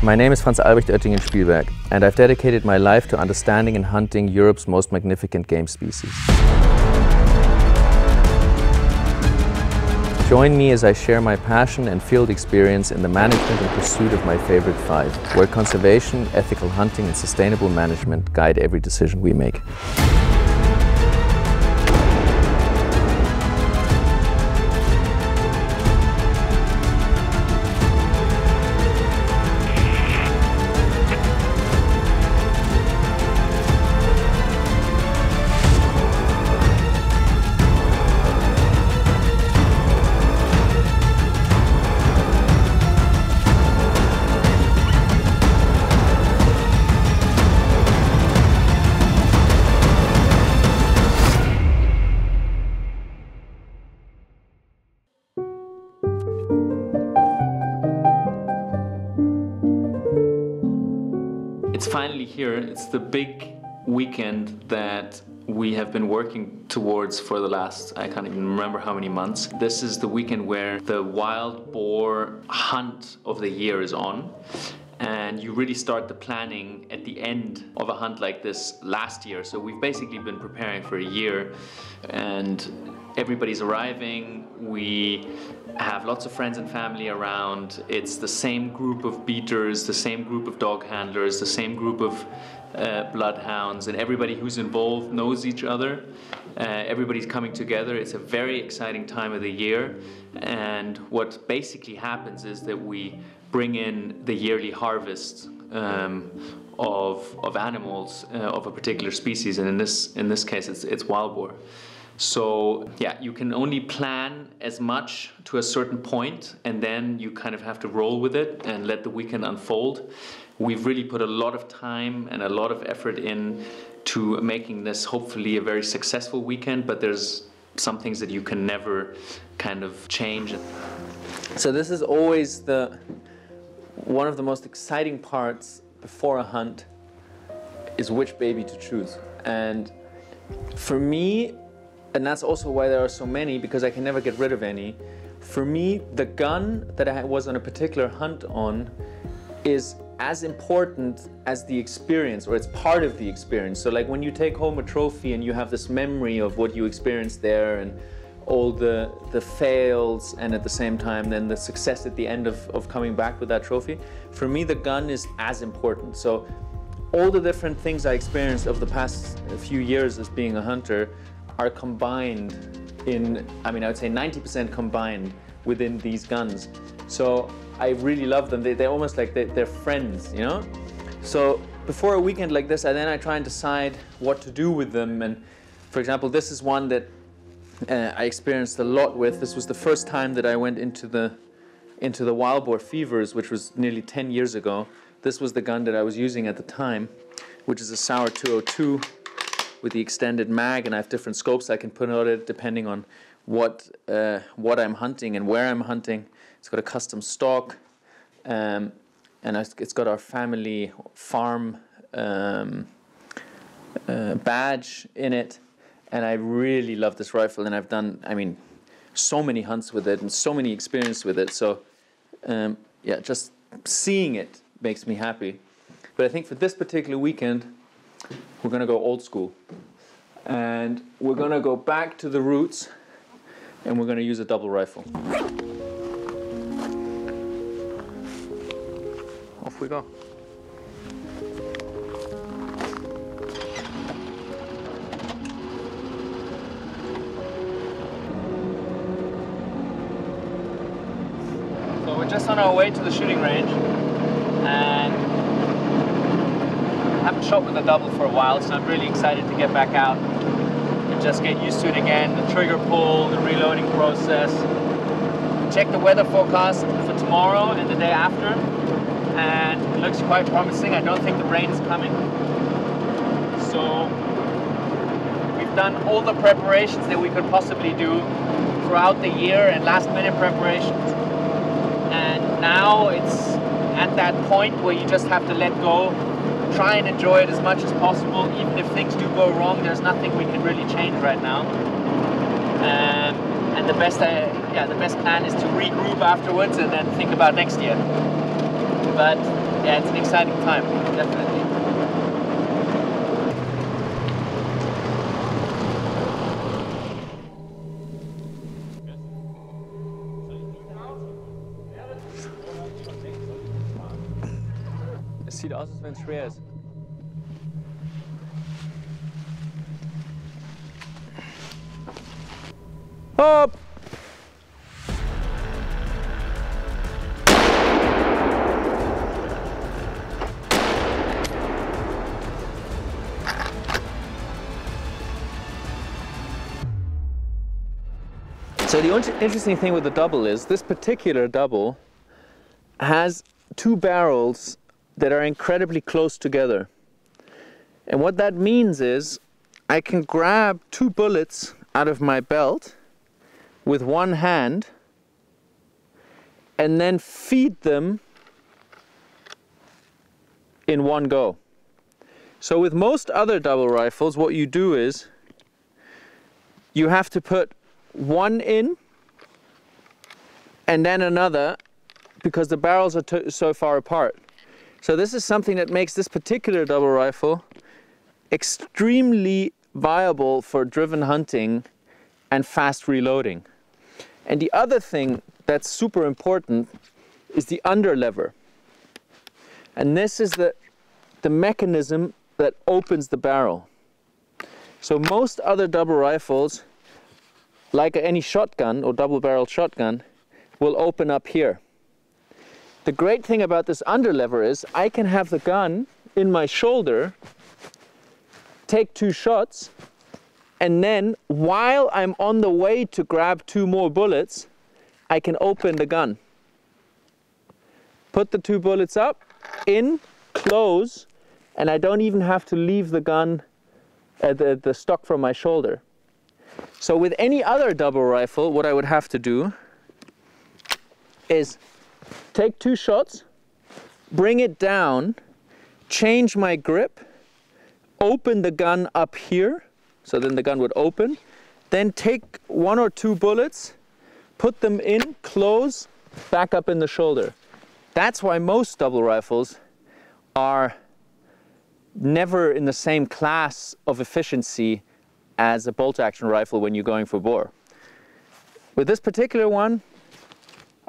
My name is Franz-Albrecht Oettingen-Spielberg, and I've dedicated my life to understanding and hunting Europe's most magnificent game species. Join me as I share my passion and field experience in the management and pursuit of my favorite five, where conservation, ethical hunting and sustainable management guide every decision we make. It's finally here. It's the big weekend that we have been working towards for the last, I can't even remember how many months. This is the weekend where the wild boar hunt of the year is on. And you really start the planning at the end of a hunt like this last year. So we've basically been preparing for a year, and everybody's arriving. We have lots of friends and family around. It's the same group of beaters, the same group of dog handlers, the same group of bloodhounds, and everybody who's involved knows each other. Everybody's coming together. It's a very exciting time of the year, and what basically happens is that we bring in the yearly harvest of animals of a particular species, and in this case it's wild boar. So yeah, you can only plan as much to a certain point, and then you kind of have to roll with it and let the weekend unfold. We've really put a lot of time and a lot of effort in to making this hopefully a very successful weekend, but there's some things that you can never kind of change. So this is always one of the most exciting parts before a hunt, is which baby to choose. And for me, and that's also why there are so many, because I can never get rid of any. For me, the gun that I was on a particular hunt on is as important as the experience, or it's part of the experience. So like when you take home a trophy and you have this memory of what you experienced there and all the fails, and at the same time then the success at the end of coming back with that trophy, for me the gun is as important. So all the different things I experienced over the past few years as being a hunter are combined in, I would say 90% combined within these guns. So I really love them. They're almost like they're friends, you know? So before a weekend like this, I try and decide what to do with them. And for example, this is one that I experienced a lot with. This was the first time that I went into the wild boar fevers, which was nearly 10 years ago. This was the gun that I was using at the time, which is a Sauer 202 with the extended mag, and I have different scopes I can put on it depending on what I'm hunting and where I'm hunting. It's got a custom stock, and it's got our family farm badge in it. And I really love this rifle, and I've done, so many hunts with it and so many experiences with it. So, yeah, just seeing it makes me happy. But I think for this particular weekend, we're going to go old school. And we're going to go back to the roots, and we're going to use a double rifle. Off we go. So we're just on our way to the shooting range, and I haven't shot with a double for a while, so I'm really excited to get back out and just get used to it again. The trigger pull, the reloading process. Check the weather forecast for tomorrow and the day after, and it looks quite promising. I don't think the rain is coming. So we've done all the preparations that we could possibly do throughout the year, and last minute preparations. And now it's at that point where you just have to let go, try and enjoy it as much as possible. Even if things do go wrong, there's nothing we can really change right now. And the best plan is to regroup afterwards and then think about next year. But yeah, it's an exciting time, definitely. Es sieht aus, als wenn es schwer ist. Hopp! So the interesting thing with the double is this particular double has two barrels that are incredibly close together. And what that means is I can grab two bullets out of my belt with one hand and then feed them in one go. So with most other double rifles, what you do is you have to put one in and then another because the barrels are so far apart. So this is something that makes this particular double rifle extremely viable for driven hunting and fast reloading. And the other thing that's super important is the under lever. And this is the mechanism that opens the barrel. So most other double rifles, like any shotgun or double-barreled shotgun, will open up here. The great thing about this under lever is I can have the gun in my shoulder, take two shots, and then while I'm on the way to grab two more bullets, I can open the gun. Put the two bullets up, in, close, and I don't even have to leave the gun, the stock from my shoulder. So with any other double rifle, what I would have to do is take two shots, bring it down, change my grip, open the gun up here, so then the gun would open, then take one or two bullets, put them in, close, back up in the shoulder. That's why most double rifles are never in the same class of efficiency as a bolt-action rifle when you're going for bore. With this particular one,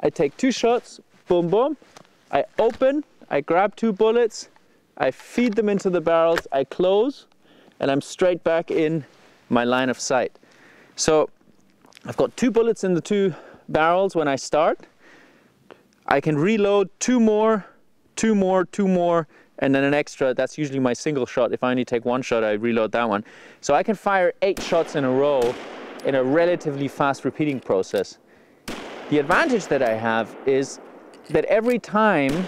I take two shots, boom, boom, I open, I grab two bullets, I feed them into the barrels, I close, and I'm straight back in my line of sight. So I've got two bullets in the two barrels when I start. I can reload two more, and then an extra. That's usually my single shot. If I only take one shot, I reload that one. So I can fire 8 shots in a row in a relatively fast repeating process. The advantage that I have is that every time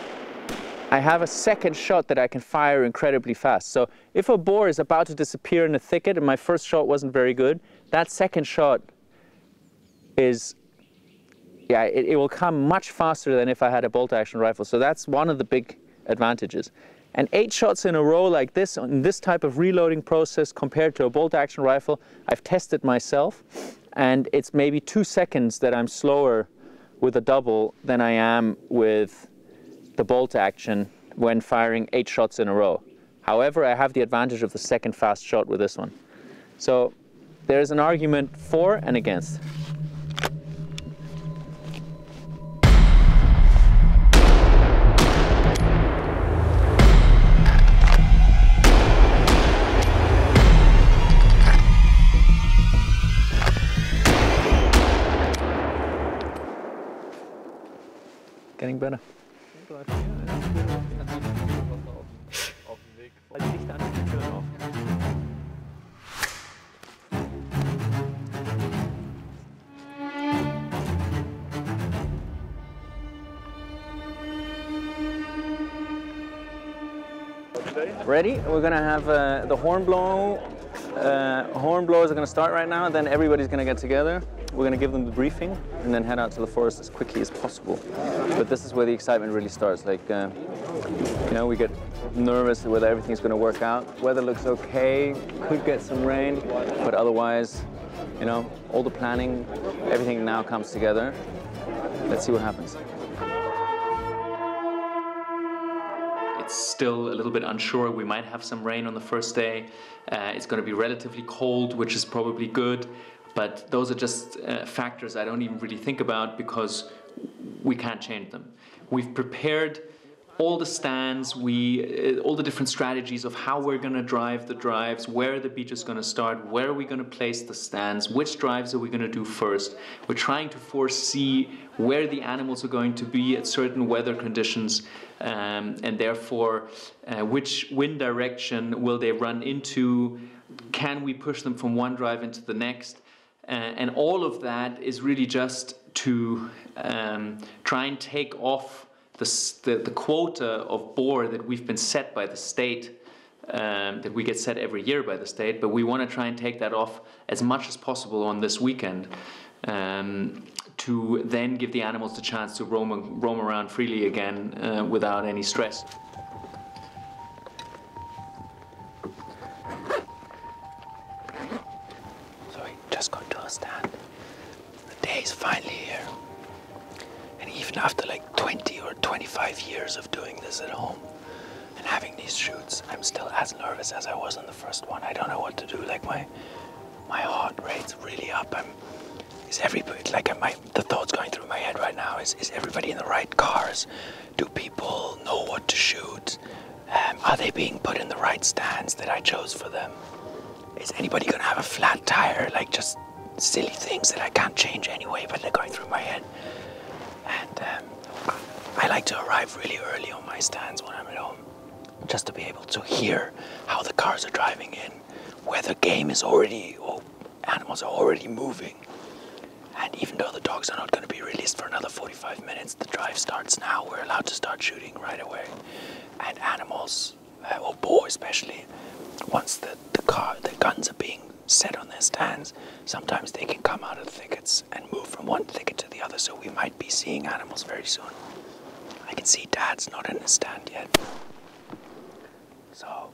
I have a second shot that I can fire incredibly fast. So if a boar is about to disappear in a thicket and my first shot wasn't very good, that second shot is, yeah, it will come much faster than if I had a bolt-action rifle. So that's one of the big advantages. And 8 shots in a row like this, on this type of reloading process compared to a bolt-action rifle, I've tested myself, and it's maybe 2 seconds that I'm slower with a double than I am with the bolt-action when firing 8 shots in a row. However, I have the advantage of the second fast shot with this one. So there's an argument for and against. Getting better. Ready? We're gonna have the horn blow. Horn blowers are gonna start right now, and then everybody's gonna get together. We're gonna give them the briefing and then head out to the forest as quickly as possible. But this is where the excitement really starts. Like, you know, we get nervous whether everything's gonna work out. Weather looks okay, could get some rain, but otherwise, you know, all the planning, everything now comes together. Let's see what happens. still a little bit unsure. We might have some rain on the first day. It's going to be relatively cold, which is probably good. But those are just factors I don't even really think about because we can't change them. We've prepared all the stands, all the different strategies of how we're going to drive the drives, where the beach is going to start, where are we going to place the stands, which drives are we going to do first. We're trying to foresee where the animals are going to be at certain weather conditions, and therefore which wind direction will they run into, can we push them from one drive into the next, and all of that is really just to try and take off the quota of boar that we've been set by the state, that we get set every year by the state, but we want to try and take that off as much as possible on this weekend, to then give the animals the chance to roam around freely again without any stress. So we just got to a stand. The day is finally here. And even after like 20 or 25 years of doing this at home and having these shoots, I'm still as nervous as I was on the first one. I don't know what to do. Like my heart rate's really up. The thoughts going through my head right now is everybody in the right cars? Do people know what to shoot? Are they being put in the right stands that I chose for them? Is anybody gonna have a flat tire? Like just silly things that I can't change anyway, but they're going through my head. And I like to arrive really early on my stands when I'm at home, just to be able to hear how the cars are driving in, whether game is already, or animals are already moving. And even though the dogs are not going to be released for another 45 minutes, the drive starts now. We're allowed to start shooting right away. And animals, or boar especially, once the guns are being set on their stands, sometimes they can come out of the thickets and move from one thicket to the other, so we might be seeing animals very soon. I can see Dad's not in his stand yet. So,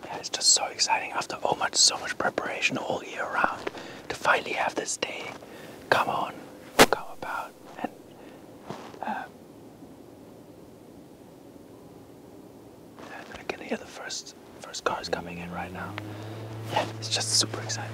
yeah, it's just so exciting after so much preparation all year round to finally have this day come about. And I can hear the first cars coming in right now. Yeah, it's just super exciting.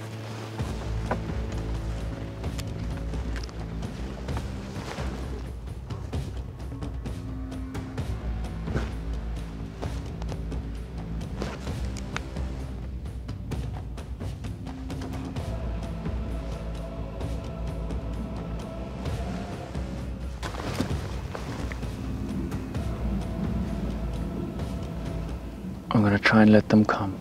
I'm gonna try and let them come.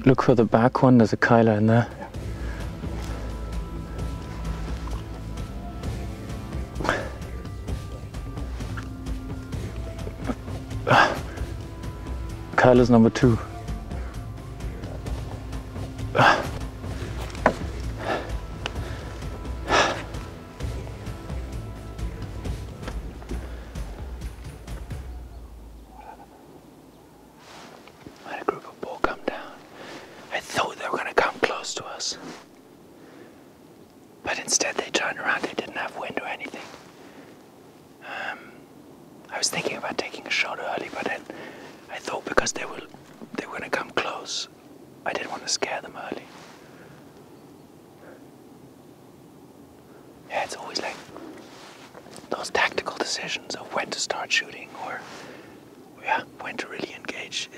Look for the back one, there's a Kyler in there. Kyler's number 2. But instead they turned around, they didn't have wind or anything. I was thinking about taking a shot early, but then I thought because they were going to come close, I didn't want to scare them early. Yeah, it's always like those tactical decisions of when to start shooting or when to really engage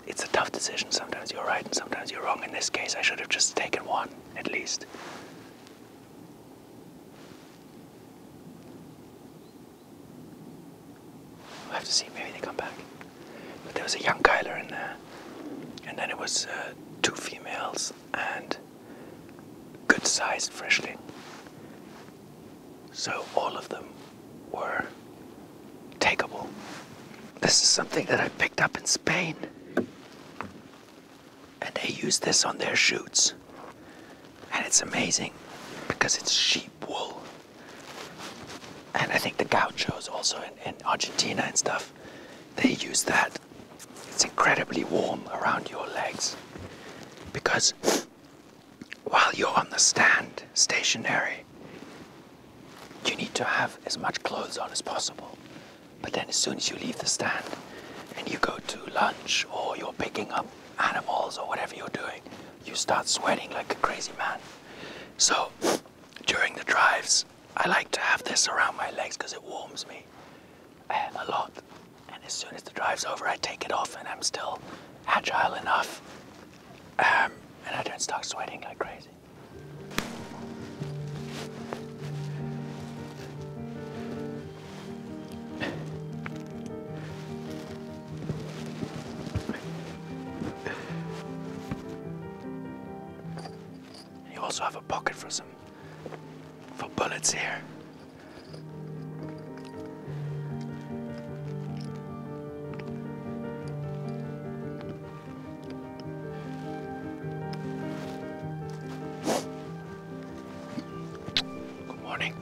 it's a tough decision. Sometimes you're right and sometimes you're wrong. In this case, I should have just taken one, at least. We'll have to see, maybe they come back. But there was a young Kyler in there. And then it was 2 females and good-sized frischling. So all of them were takeable. This is something that I picked up in Spain. And they use this on their shoots. And it's amazing because it's sheep wool. And I think the gauchos also in Argentina and stuff, they use that. It's incredibly warm around your legs. Because while you're on the stand, stationary, you need to have as much clothes on as possible. But then as soon as you leave the stand and you go to lunch or you're picking up animals or whatever you're doing, you start sweating like a crazy man. So during the drives, I like to have this around my legs because it warms me a lot. And as soon as the drive's over, I take it off and I'm still agile enough. And I don't start sweating like crazy. You also have a pocket for bullets here. Good morning.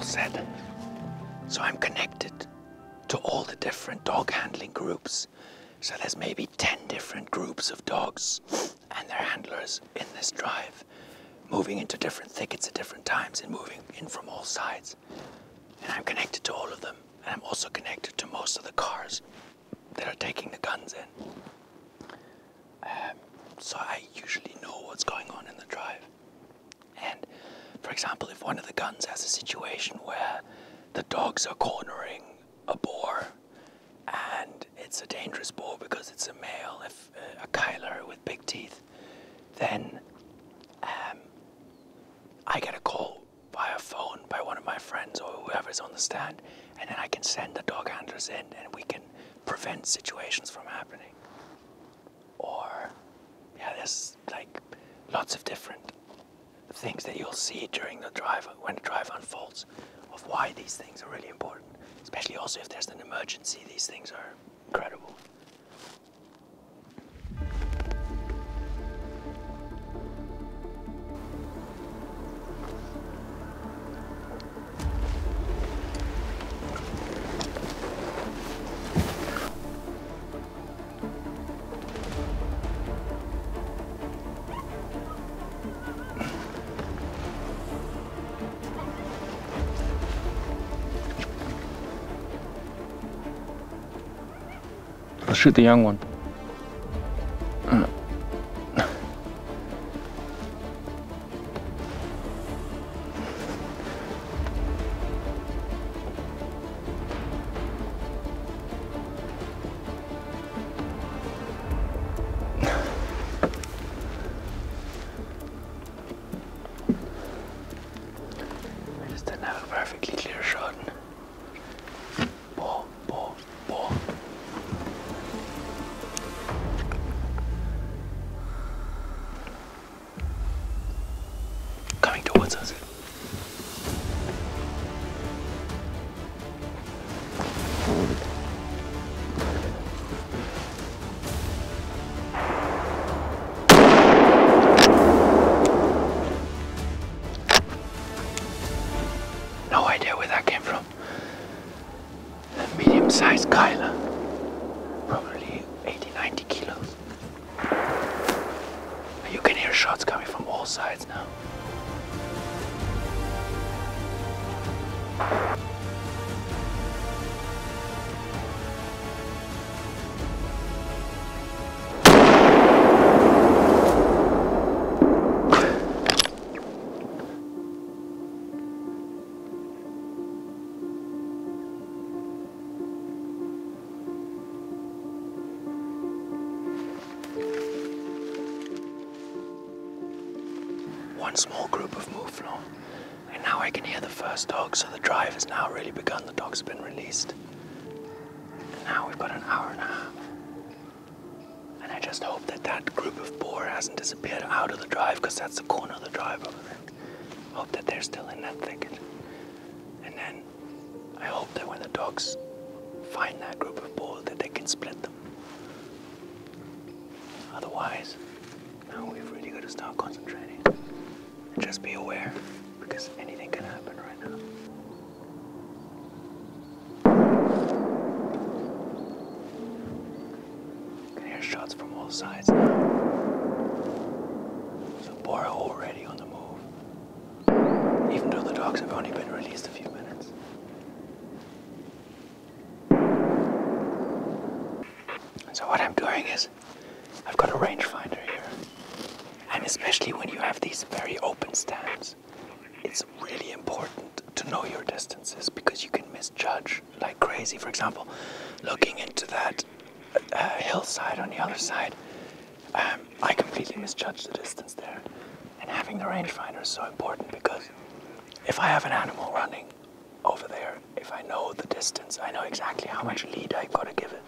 Said. So I'm connected to all the different dog handling groups. So there's maybe 10 different groups of dogs and their handlers in this drive, moving into different thickets at different times and moving in from all sides. And I'm connected to all of them. And I'm also connected to most of the cars that are taking the guns in. So I usually know what's going on in the drive. And for example, if one of the guns has a situation where the dogs are cornering a boar and it's a dangerous boar because it's a male, if a kyler with big teeth, then I get a call via phone by one of my friends or whoever's on the stand, and then I can send the dog handlers in and we can prevent situations from happening. Or, yeah, there's like lots of different things that you'll see during the drive, when the drive unfolds, of why these things are really important. Especially also if there's an emergency, these things are incredible. I'll shoot the young one. I just didn't have a perfectly clear shot. Boar. Coming towards us. No idea where that came from. A medium-sized kyler. Probably 80-90 kilos. You can hear shots coming from all sides now. one small group of mouflon. And now I can hear the first dog, so the drive has now really begun. The dogs have been released. And now we've got an hour and a half. And I just hope that that group of boar hasn't disappeared out of the drive, because that's the corner of the drive over there. I hope that they're still in that thicket. And then I hope that when the dogs find that group of boar, that they can split them. Otherwise, now we've really got to start concentrating. And just be aware, because anything can happen right now. You can hear shots from all sides now. So boar are already on the move, even though the dogs have only been released a few minutes. So what I'm doing is, I've got a rangefinder here, and especially when you have these very open stands, it's really important to know your distances, because you can misjudge like crazy. For example, looking into that hillside on the other side, I completely misjudged the distance there. And having the rangefinder is so important, because if I have an animal running over there, if I know the distance, I know exactly how much lead I've got to give it.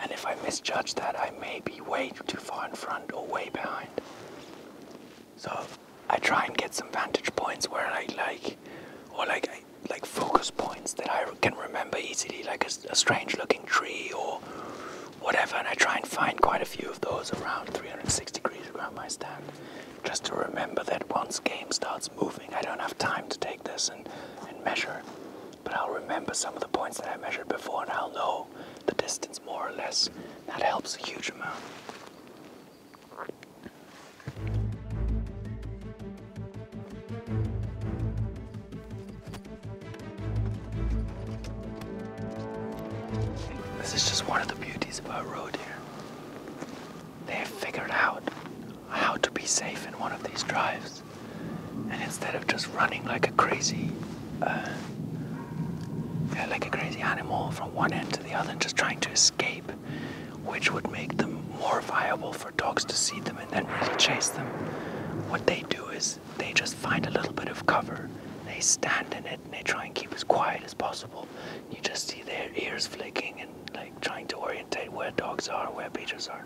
And if I misjudge that, I may be way too far in front or way behind. So I try and get some vantage points where I like focus points that I can remember easily, like a strange looking tree or whatever. And I try and find quite a few of those around 360 degrees around my stand, just to remember that once game starts moving, I don't have time to take this and measure. But I'll remember some of the points that I measured before, and I'll know the distance more or less. That helps a huge amount. This is just one of the beauties about road here. They have figured out how to be safe in one of these drives. And instead of just running like a crazy animal from one end to the other and just trying to escape, which would make them more viable for dogs to see them and then really chase them, what they do is they just find a little bit of cover, they stand in it, and they try and keep as quiet as possible. You just see their ears flicking and like trying to orientate where dogs are, where beaters are.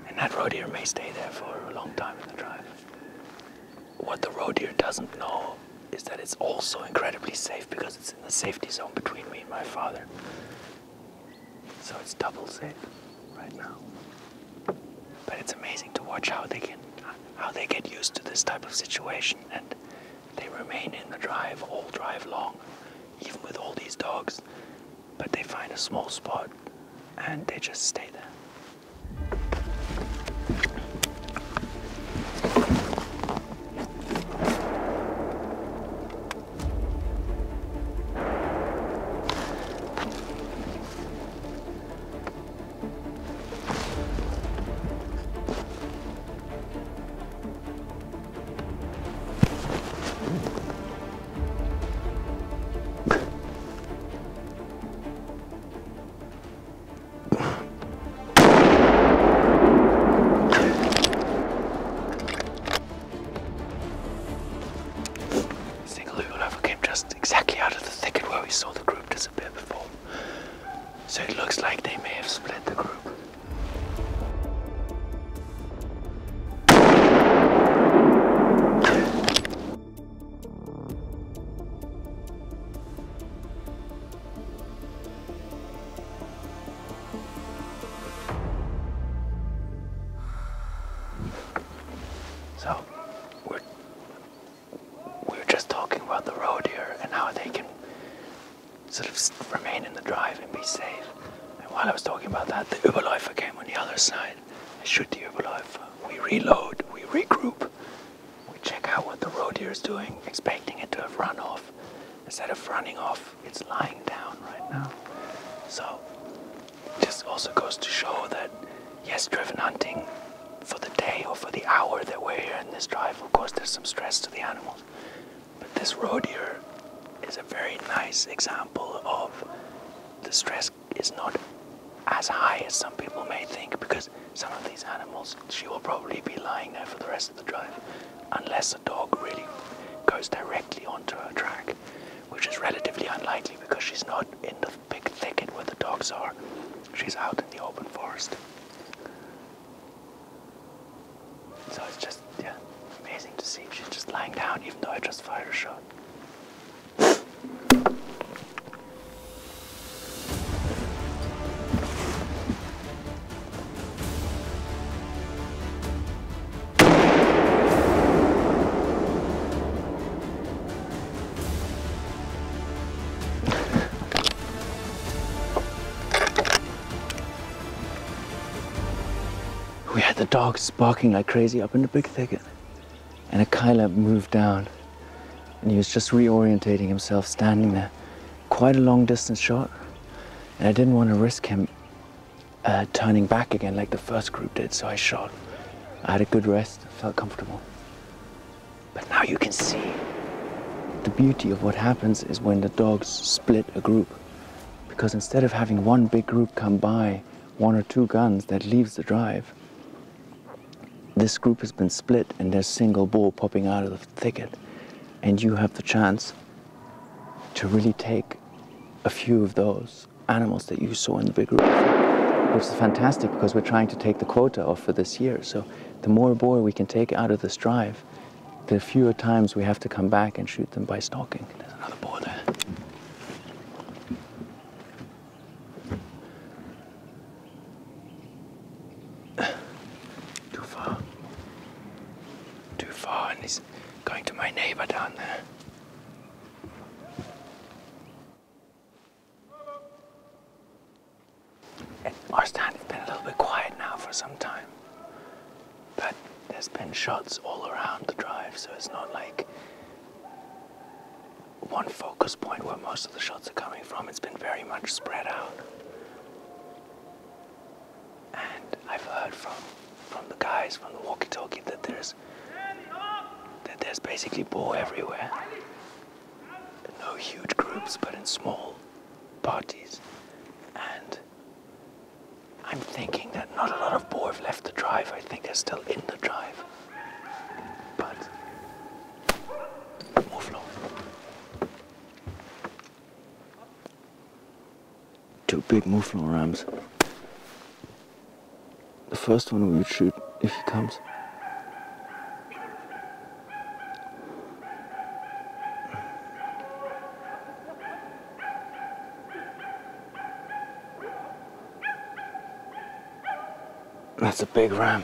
And that roe deer may stay there for a long time in the drive. What the roe deer doesn't know is that it's also incredibly safe, because it's in the safety zone between me and my father. So it's double safe right now. But it's amazing to watch how they get used to this type of situation, and they remain in the drive all drive long, even with all these dogs. But they find a small spot and they just stay there. Saw the group disappear before, so it looks like they may have split the group. So we're just talking about the roe deer and how they can sort of remain in the drive and be safe. And while I was talking about that, the Überläufer came on the other side. I shoot the Überläufer. We reload, we regroup, we check out what the roe deer is doing, expecting it to have run off. Instead of running off, it's lying down right now. So this also goes to show that, yes, driven hunting for the day or for the hour that we're here in this drive, of course there's some stress to the animals. But this roe deer is a very nice example of the stress is not as high as some people may think, because some of these animals, she will probably be lying there for the rest of the drive. unless a dog really goes directly onto her track, which is relatively unlikely because she's not in the big thicket where the dogs are. She's out in the open forest. So it's just, yeah, amazing to see. She's just lying down even though I just fired a shot. We had the dogs barking like crazy up in the big thicket, and a Kyla moved down, and he was just reorientating himself, standing there. Quite a long distance shot, and I didn't want to risk him turning back again like the first group did, so I shot. I had a good rest, felt comfortable. But now you can see the beauty of what happens is when the dogs split a group, because instead of having one big group come by, 1 or 2 guns that leaves the drive, this group has been split and there's single boar popping out of the thicket, and you have the chance to really take a few of those animals that you saw in the big group, which is fantastic because we're trying to take the quota off for this year. So the more boar we can take out of this drive, the fewer times we have to come back and shoot them by stalking. There's another boar there. Too far, and he's going to my neighbor down there. Our stand has been a little bit quiet now for some time, but there's been shots all around the drive, so it's not like one focus point where most of the shots are coming from. It's been very much spread out. And I've heard from the guys from the walkie-talkie that there's basically boar everywhere. No huge groups, but in small parties. And I'm thinking that not a lot of boar have left the drive. I think they're still in the drive. But mouflon. 2 big mouflon rams. The first one we would shoot if he comes. That's a big ram.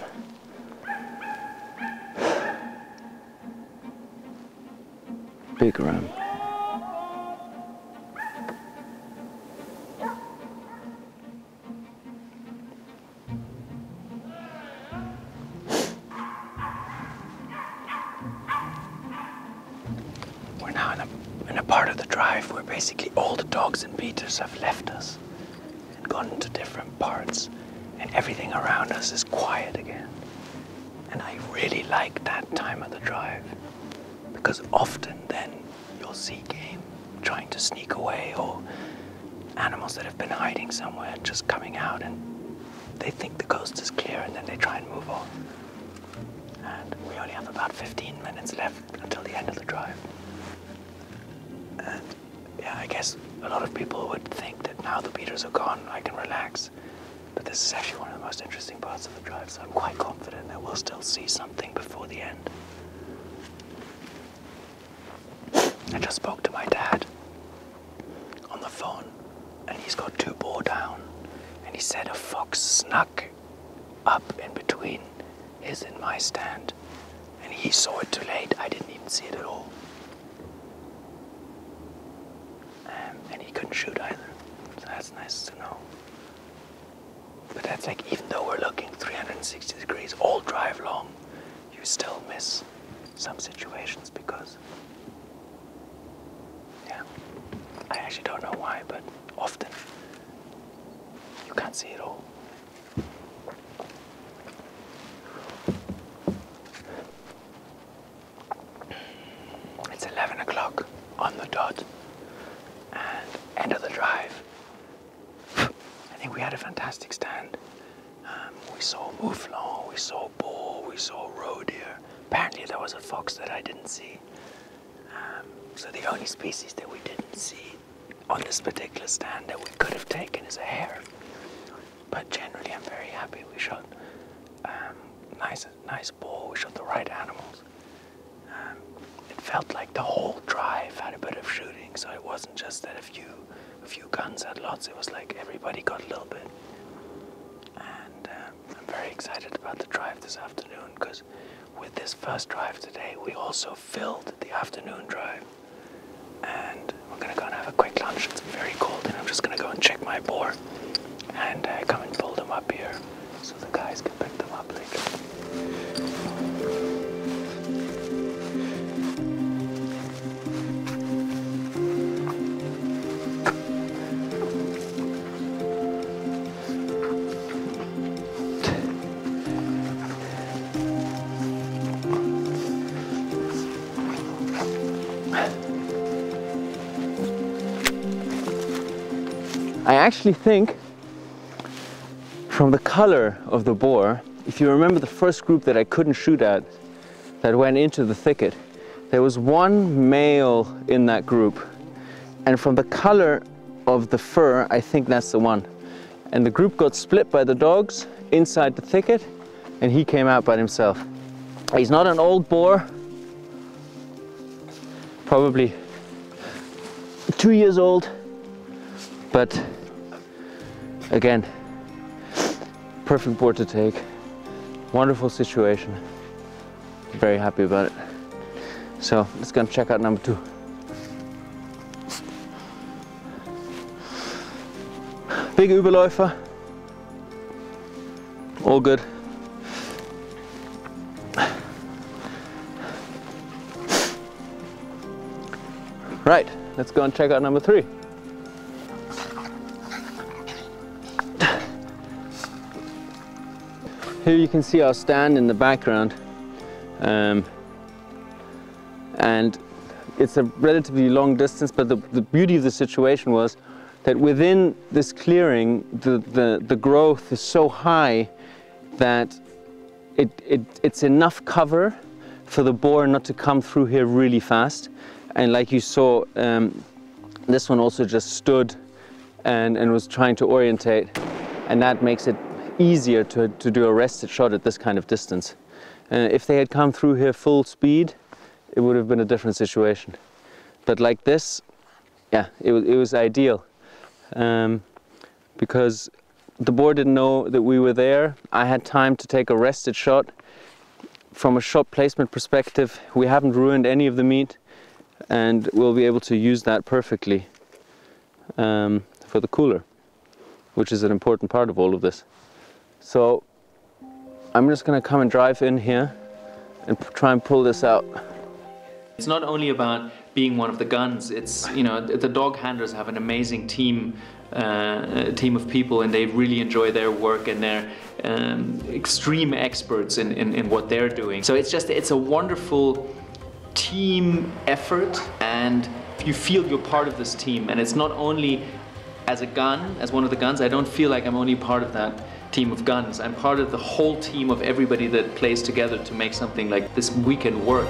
Big ram. We're now in a part of the drive where basically all the dogs and beaters have left us and gone into different parts. And everything around us is quiet again. And I really like that time of the drive, because often then you'll see game trying to sneak away, or animals that have been hiding somewhere just coming out, and they think the coast is clear and then they try and move on. And we only have about 15 minutes left until the end of the drive. And yeah, I guess a lot of people would think that now the beaters are gone, I can relax. But this is actually one of the most interesting parts of the drive, so I'm quite confident that we'll still see something before the end. I just spoke to my dad on the phone, and he's got 2 boar down, and he said a fox snuck up in between his and my stand, and he saw it too late. I didn't even see it at all. And he couldn't shoot either, so that's nice to know. But that's like, even though we're looking 360 degrees all drive long, you still miss some situations because, yeah, I actually don't know why, but often you can't see it all. It's 11 o'clock on the dot, and end of the drive. I think we had a fantastic stand. We saw mouflon, we saw boar, we saw roe deer, apparently there was a fox that I didn't see. So the only species that we didn't see on this particular stand that we could have taken is a hare. But generally I'm very happy we shot nice boar, we shot the right animals. It felt like the whole drive had a bit of shooting, so it wasn't just that a few guns had lots, it was like everybody got a little bit. And I'm very excited about the drive this afternoon, because with this first drive today we also filled the afternoon drive. And we're gonna go and have a quick lunch. It's very cold and I'm just gonna go and check my boar and come and pull them up here so the guys can pick them up later. I actually think from the color of the boar, if you remember the first group that I couldn't shoot at, that went into the thicket, there was one male in that group. And from the color of the fur, I think that's the one. And the group got split by the dogs inside the thicket, and he came out by himself. He's not an old boar, probably 2 years old, but again, perfect boar to take, wonderful situation, very happy about it. So let's go and check out number 2. Big Überläufer, all good. Right, let's go and check out number 3. Here you can see our stand in the background, and it's a relatively long distance, but the beauty of the situation was that within this clearing the growth is so high that it's enough cover for the boar not to come through here really fast. And like you saw, this one also just stood and was trying to orientate, and that makes it easier to do a rested shot at this kind of distance. If they had come through here full speed, it would have been a different situation. But like this, yeah, it was ideal, because the boar didn't know that we were there. I had time to take a rested shot. From a shot placement perspective, we haven't ruined any of the meat, and we'll be able to use that perfectly for the cooler, which is an important part of all of this. So I'm just going to come and drive in here and try and pull this out. It's not only about being one of the guns, it's, you know, the dog handlers have an amazing team of people, and they really enjoy their work, and they're extreme experts in what they're doing. So it's a wonderful team effort, and you feel you're part of this team. And it's not only as a gun, as one of the guns, I don't feel like I'm only part of that team of guns. I'm part of the whole team of everybody that plays together to make something like this weekend work.